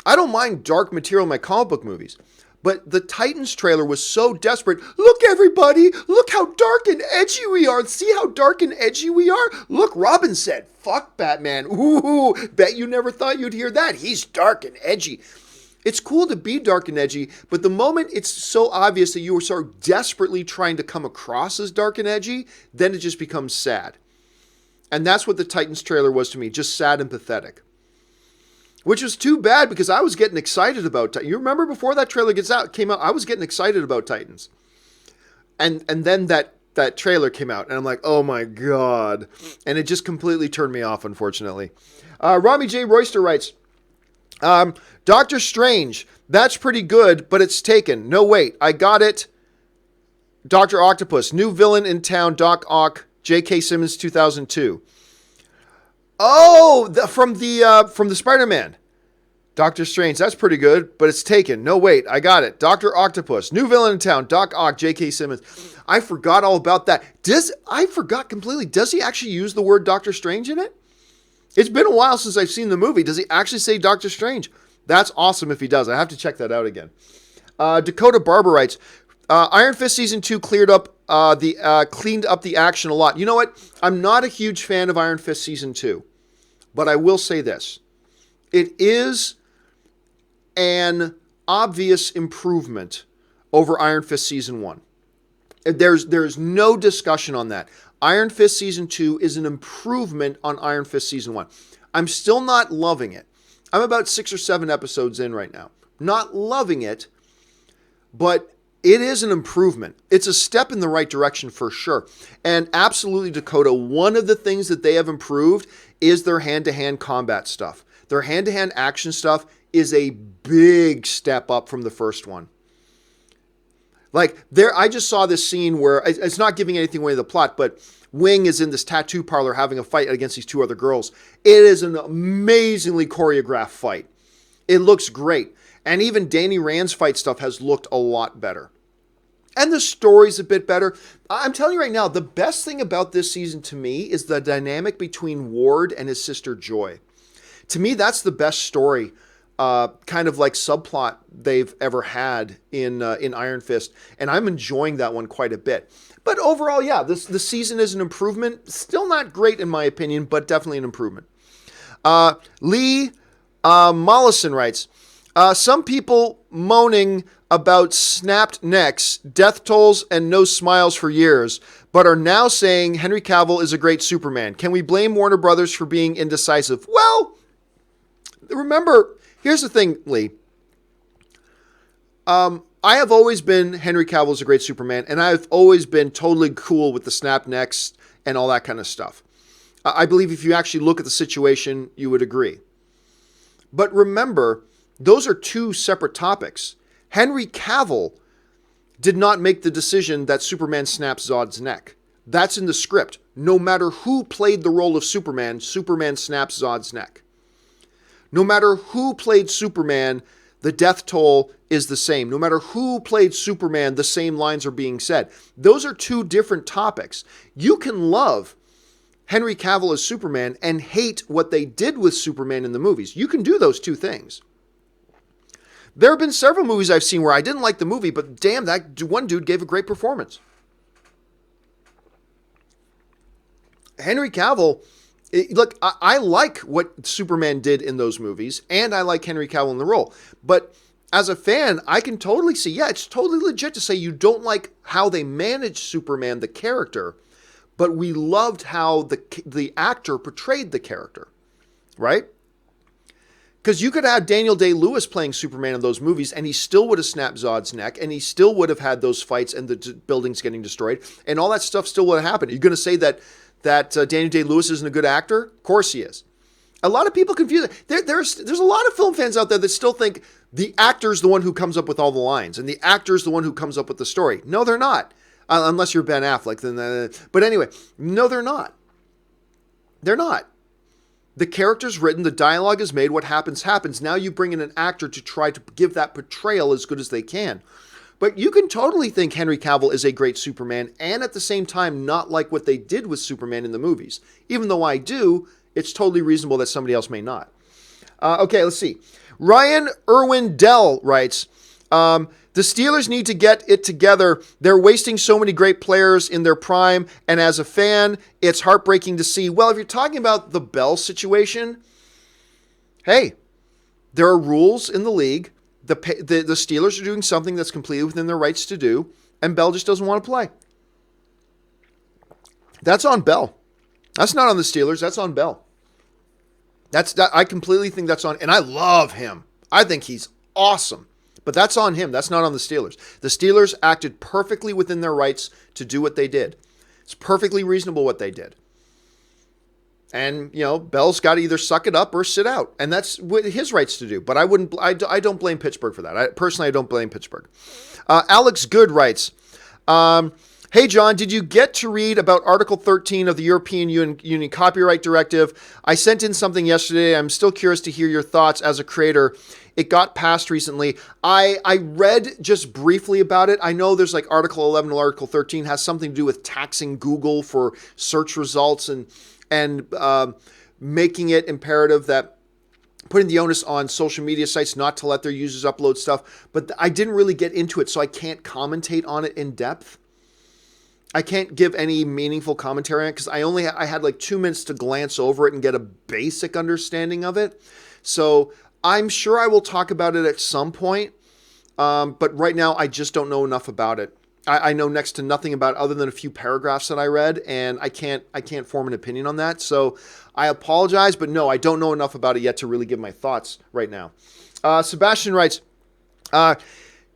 I don't mind dark material in my comic book movies, but the Titans trailer was so desperate. Look, everybody, look how dark and edgy we are. See how dark and edgy we are? Look, Robin said, fuck Batman. Ooh, bet you never thought you'd hear that. He's dark and edgy. It's cool to be dark and edgy, but the moment it's so obvious that you are so desperately trying to come across as dark and edgy, then it just becomes sad. And that's what the Titans trailer was to me, just sad and pathetic. Which was too bad because I was getting excited about Titans. You remember before that trailer came out, I was getting excited about Titans. And then that trailer came out, and I'm like, oh my God. And it just completely turned me off, unfortunately. Rami J. Royster writes, Doctor Strange, that's pretty good, but it's taken. No, wait, I got it. Dr. Octopus, new villain in town, Doc Ock, J.K. Simmons, 2002. Oh, from the Spider-Man. Doctor Strange, that's pretty good, but it's taken. No, wait, I got it. Dr. Octopus, new villain in town, Doc Ock, J.K. Simmons. I forgot all about that. I forgot completely. Does he actually use the word Doctor Strange in it? It's been a while since I've seen the movie. Does he actually say Doctor Strange? That's awesome if he does. I have to check that out again. Dakota Barber writes, Iron Fist Season 2 cleaned up the action a lot. You know what? I'm not a huge fan of Iron Fist Season 2, but I will say this. It is an obvious improvement over Iron Fist Season 1. There's no discussion on that. Iron Fist Season 2 is an improvement on Iron Fist Season 1. I'm still not loving it. I'm about 6 or 7 episodes in right now. Not loving it, but it is an improvement. It's a step in the right direction for sure. And absolutely, Dakota, one of the things that they have improved is their hand-to-hand combat stuff. Their hand-to-hand action stuff is a big step up from the first one. Like, I just saw this scene where, it's not giving anything away to the plot, but Wing is in this tattoo parlor having a fight against these 2 other girls. It is an amazingly choreographed fight. It looks great. And even Danny Rand's fight stuff has looked a lot better. And the story's a bit better. I'm telling you right now, the best thing about this season to me is the dynamic between Ward and his sister Joy. To me, that's the best story kind of like subplot they've ever had in Iron Fist, and I'm enjoying that one quite a bit. But overall, yeah, the season is an improvement. Still not great in my opinion, but definitely an improvement. Lee Mollison writes, some people moaning about snapped necks, death tolls, and no smiles for years, but are now saying Henry Cavill is a great Superman. Can we blame Warner Brothers for being indecisive? Well, remember, here's the thing, Lee. I have always been Henry Cavill is a great Superman, and I've always been totally cool with the snap necks and all that kind of stuff. I believe if you actually look at the situation, you would agree. But remember, those are two separate topics. Henry Cavill did not make the decision that Superman snaps Zod's neck. That's in the script. No matter who played the role of Superman, Superman snaps Zod's neck. No matter who played Superman, the death toll is the same. No matter who played Superman, the same lines are being said. Those are two different topics. You can love Henry Cavill as Superman and hate what they did with Superman in the movies. You can do those two things. There have been several movies I've seen where I didn't like the movie, but damn, that one dude gave a great performance. Henry Cavill, look, I like what Superman did in those movies, and I like Henry Cavill in the role. But as a fan, I can totally see, yeah, it's totally legit to say you don't like how they managed Superman, the character, but we loved how the actor portrayed the character, right? Because you could have Daniel Day-Lewis playing Superman in those movies, and he still would have snapped Zod's neck, and he still would have had those fights and the buildings getting destroyed, and all that stuff still would have happened. Are you going to say that Daniel Day-Lewis isn't a good actor? Of course he is. A lot of people confuse it. There's a lot of film fans out there that still think the actor's the one who comes up with all the lines, and the actor's the one who comes up with the story. No, they're not. Unless you're Ben Affleck. But anyway, no, they're not. They're not. The character's written, the dialogue is made, what happens, happens. Now you bring in an actor to try to give that portrayal as good as they can. But you can totally think Henry Cavill is a great Superman and at the same time not like what they did with Superman in the movies. Even though I do, it's totally reasonable that somebody else may not. Okay, let's see. Ryan Irwin Dell writes, the Steelers need to get it together. They're wasting so many great players in their prime, and as a fan, it's heartbreaking to see. Well, if you're talking about the Bell situation, hey, there are rules in the league. The Steelers are doing something that's completely within their rights to do, and Bell just doesn't want to play. That's on Bell. That's not on the Steelers. That's on Bell. I completely think that's on, and I love him. I think he's awesome. But that's on him. That's not on the Steelers. The Steelers acted perfectly within their rights to do what they did. It's perfectly reasonable what they did. And, Bell's got to either suck it up or sit out. And that's his rights to do. But I don't blame Pittsburgh for that. I don't blame Pittsburgh. Alex Good writes, hey, John, did you get to read about Article 13 of the European Union Copyright Directive? I sent in something yesterday. I'm still curious to hear your thoughts as a creator. It got passed recently. I read just briefly about it. I know there's like Article 11 or Article 13 has something to do with taxing Google for search results and making it imperative that putting the onus on social media sites not to let their users upload stuff. But I didn't really get into it, so I can't commentate on it in depth. I can't give any meaningful commentary on it because I had like 2 minutes to glance over it and get a basic understanding of it. So I'm sure I will talk about it at some point, but right now I just don't know enough about it. I know next to nothing about it other than a few paragraphs that I read, and I can't form an opinion on that. So I apologize, but no, I don't know enough about it yet to really give my thoughts right now. Sebastian writes,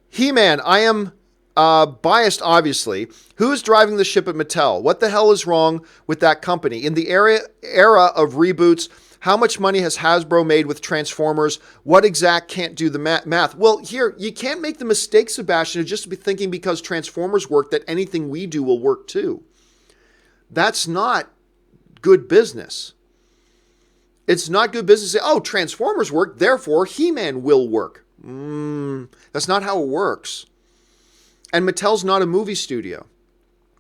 He-Man, I am biased, obviously. Who is driving the ship at Mattel? What the hell is wrong with that company? In the era of reboots, how much money has Hasbro made with Transformers? What exact can't do the math? Well, here, you can't make the mistake, Sebastian, of just be thinking because Transformers work that anything we do will work too. That's not good business. It's not good business to say, oh, Transformers work, therefore He-Man will work. That's not how it works. And Mattel's not a movie studio.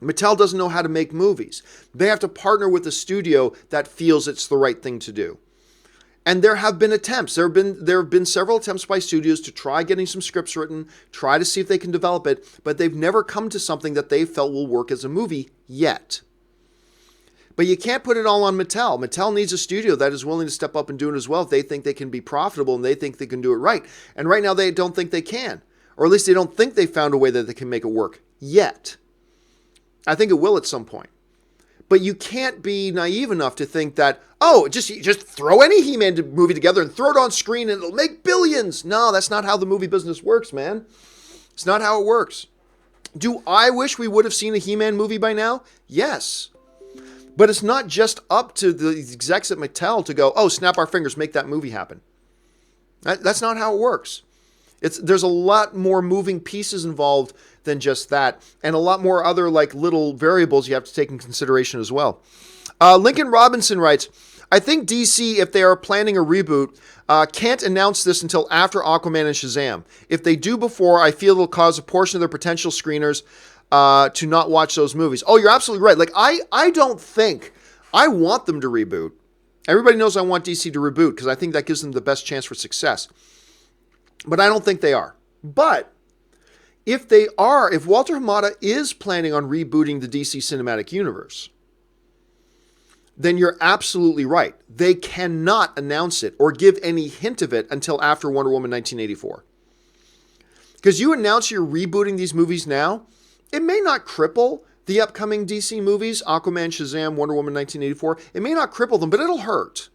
Mattel doesn't know how to make movies. They have to partner with a studio that feels it's the right thing to do. And there have been attempts. There have been several attempts by studios to try getting some scripts written, try to see if they can develop it, but they've never come to something that they felt will work as a movie yet. But you can't put it all on Mattel. Mattel needs a studio that is willing to step up and do it as well if they think they can be profitable and they think they can do it right. And right now they don't think they can. Or at least they don't think they found a way that they can make it work yet. I think it will at some point. But you can't be naive enough to think that, oh, just throw any He-Man movie together and throw it on screen and it'll make billions. No, that's not how the movie business works, man. It's not how it works. Do I wish we would have seen a He-Man movie by now? Yes. But it's not just up to the execs at Mattel to go, oh, snap our fingers, make that movie happen. That's not how it works. There's a lot more moving pieces involved than just that, and a lot more other like little variables you have to take in consideration as well. Lincoln Robinson writes, I think DC, if they are planning a reboot, can't announce this until after Aquaman and Shazam. If they do before, I feel it'll cause a portion of their potential screeners to not watch those movies. Oh, you're absolutely right. Like, I don't think, I want them to reboot. Everybody knows I want DC to reboot because I think that gives them the best chance for success. But I don't think they are. But if they are, if Walter Hamada is planning on rebooting the DC Cinematic Universe, then you're absolutely right. They cannot announce it or give any hint of it until after Wonder Woman 1984. Because you announce you're rebooting these movies now, it may not cripple the upcoming DC movies, Aquaman, Shazam, Wonder Woman 1984. It may not cripple them, but it'll hurt.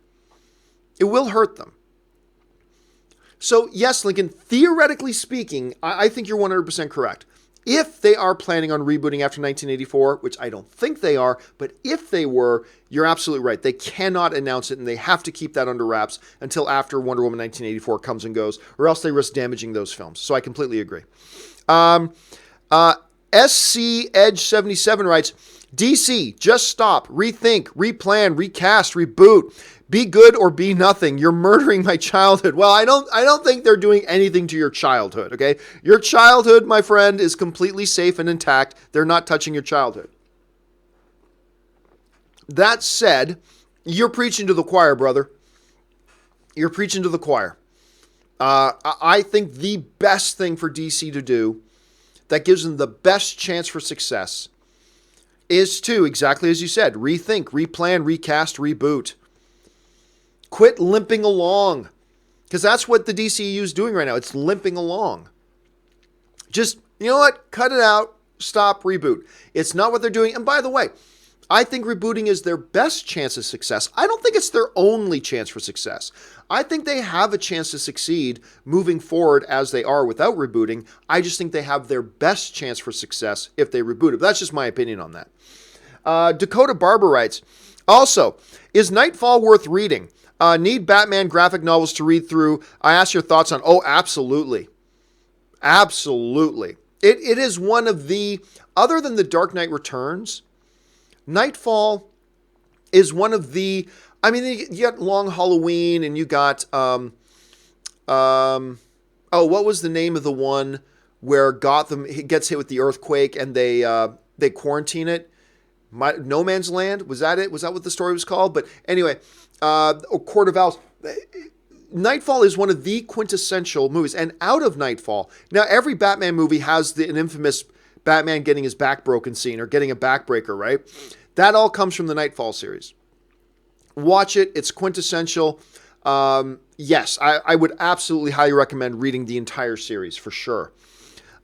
It will hurt them. So, yes, Lincoln, theoretically speaking, I think you're 100% correct. If they are planning on rebooting after 1984, which I don't think they are, but if they were, you're absolutely right. They cannot announce it, and they have to keep that under wraps until after Wonder Woman 1984 comes and goes, or else they risk damaging those films. So I completely agree. SC Edge 77 writes, DC, just stop, rethink, replan, recast, reboot. Be good or be nothing. You're murdering my childhood. Well, I don't think they're doing anything to your childhood, okay? Your childhood, my friend, is completely safe and intact. They're not touching your childhood. That said, you're preaching to the choir, brother. You're preaching to the choir. I think the best thing for DC to do that gives them the best chance for success is to, exactly as you said, rethink, replan, recast, reboot. Quit limping along, because that's what the DCU is doing right now. It's limping along. Just, you know what? Cut it out. Stop. Reboot. It's not what they're doing. And by the way, I think rebooting is their best chance of success. I don't think it's their only chance for success. I think they have a chance to succeed moving forward as they are without rebooting. I just think they have their best chance for success if they reboot it. But that's just my opinion on that. Dakota Barber writes, also, is Nightfall worth reading? Need Batman graphic novels to read through? I ask your thoughts on, absolutely. Absolutely. It is one of the, other than The Dark Knight Returns, Nightfall is one of the, I mean, you got Long Halloween and you got, what was the name of the one where Gotham gets hit with the earthquake and they quarantine it? No Man's Land? Was that it? Was that what the story was called? But anyway, Court of Owls. Nightfall is one of the quintessential movies. And out of Nightfall, now every Batman movie has an infamous Batman getting his back broken scene or getting a backbreaker, right? That all comes from the Nightfall series. Watch it. It's quintessential. Yes, I would absolutely highly recommend reading the entire series for sure.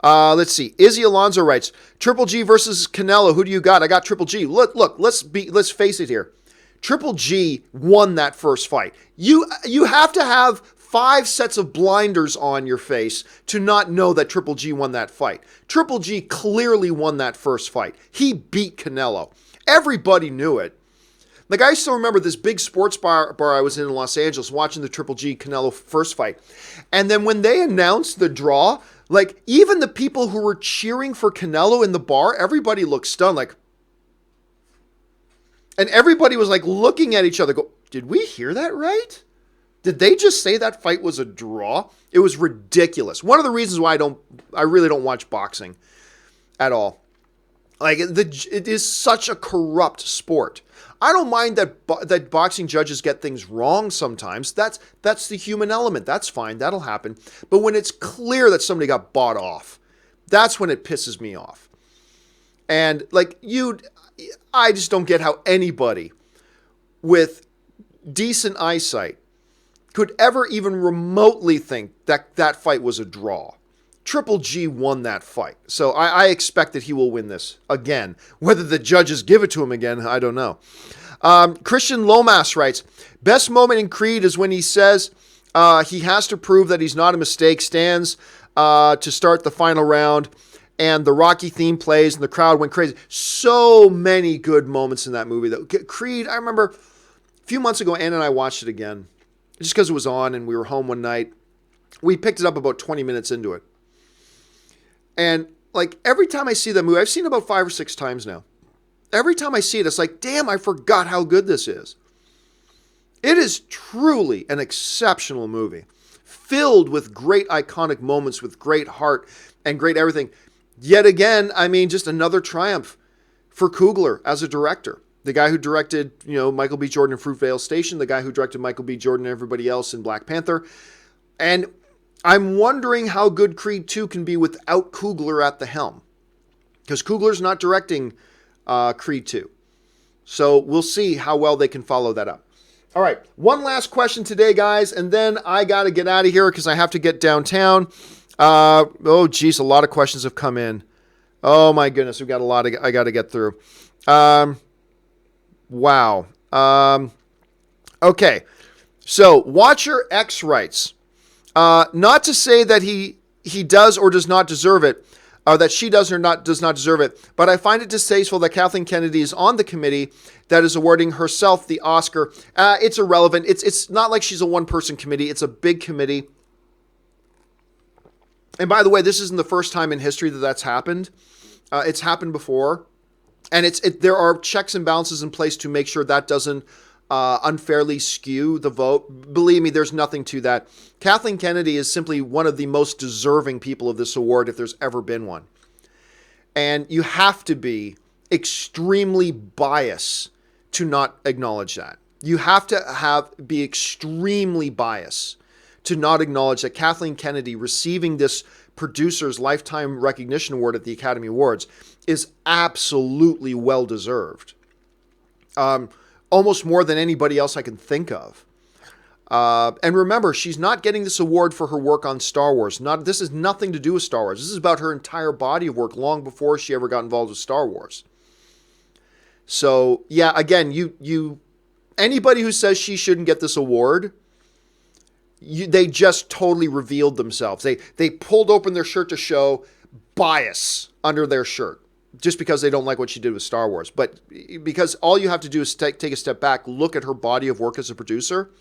Let's see. Izzy Alonso writes, Triple G versus Canelo. Who do you got? I got Triple G. Look, let's face it here. Triple G won that first fight. You have to have 5 sets of blinders on your face to not know that Triple G won that fight. Triple G clearly won that first fight. He beat Canelo. Everybody knew it. Like, I still remember this big sports bar I was in Los Angeles watching the Triple G Canelo first fight. And then when they announced the draw, like, even the people who were cheering for Canelo in the bar, everybody looked stunned, like, and everybody was like looking at each other, go, did we hear that right? Did they just say that fight was a draw? It was ridiculous. One of the reasons why I really don't watch boxing at all. Like, it is such a corrupt sport. I don't mind that boxing judges get things wrong sometimes. That's the human element. That's fine. That'll happen. But when it's clear that somebody got bought off, that's when it pisses me off. And like I just don't get how anybody with decent eyesight could ever even remotely think that that fight was a draw. Triple G won that fight. So I expect that he will win this again. Whether the judges give it to him again, I don't know. Christian Lomas writes, best moment in Creed is when he says he has to prove that he's not a mistake, stands to start the final round, and the Rocky theme plays and the crowd went crazy. So many good moments in that movie. Though. Creed, I remember a few months ago, Ann and I watched it again just because it was on and we were home one night. We picked it up about 20 minutes into it. And like every time I see that movie, I've seen it about 5 or 6 times now. Every time I see it, it's like, damn, I forgot how good this is. It is truly an exceptional movie, filled with great iconic moments, with great heart and great everything. Yet again, I mean, just another triumph for Coogler as a director. The guy who directed, Michael B. Jordan in Fruitvale Station, the guy who directed Michael B. Jordan and everybody else in Black Panther. And I'm wondering how good Creed 2 can be without Coogler at the helm. Because Coogler's not directing Creed 2. So we'll see how well they can follow that up. All right, one last question today, guys, and then I got to get out of here because I have to get downtown. Oh, geez, a lot of questions have come in. Oh, my goodness, we've got a lot I got to get through. Wow. Okay, so Watcher X writes, not to say that he does or does not deserve it, or that she does or does not deserve it, but I find it distasteful that Kathleen Kennedy is on the committee that is awarding herself the Oscar. It's irrelevant. It's not like she's a one-person committee. It's a big committee. And by the way, this isn't the first time in history that that's happened. It's happened before. And there are checks and balances in place to make sure that doesn't unfairly skew the vote. Believe me, there's nothing to that. Kathleen Kennedy is simply one of the most deserving people of this award if there's ever been one. And you have to be extremely biased to not acknowledge that. You have to be extremely biased to not acknowledge that Kathleen Kennedy receiving this Producer's Lifetime Recognition Award at the Academy Awards is absolutely well-deserved. Almost more than anybody else I can think of. And remember, she's not getting this award for her work on Star Wars. This has nothing to do with Star Wars. This is about her entire body of work long before she ever got involved with Star Wars. So, yeah, again, anybody who says she shouldn't get this award, they just totally revealed themselves. They pulled open their shirt to show bias under their shirt just because they don't like what she did with Star Wars. But because all you have to do is take a step back, look at her body of work as a producer,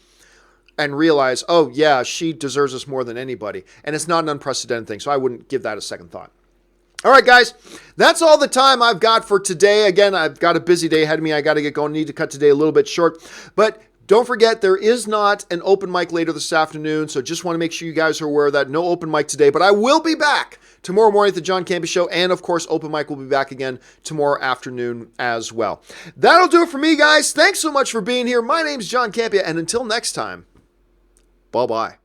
and realize, oh, yeah, she deserves this more than anybody. And it's not an unprecedented thing, so I wouldn't give that a second thought. All right, guys, that's all the time I've got for today. Again, I've got a busy day ahead of me. I got to get going. Need to cut today a little bit short. But don't forget, there is not an open mic later this afternoon, so just want to make sure you guys are aware of that. No open mic today, but I will be back tomorrow morning at the Jon Campea Show, and of course, open mic will be back again tomorrow afternoon as well. That'll do it for me, guys. Thanks so much for being here. My name's Jon Campea, and until next time, bye-bye.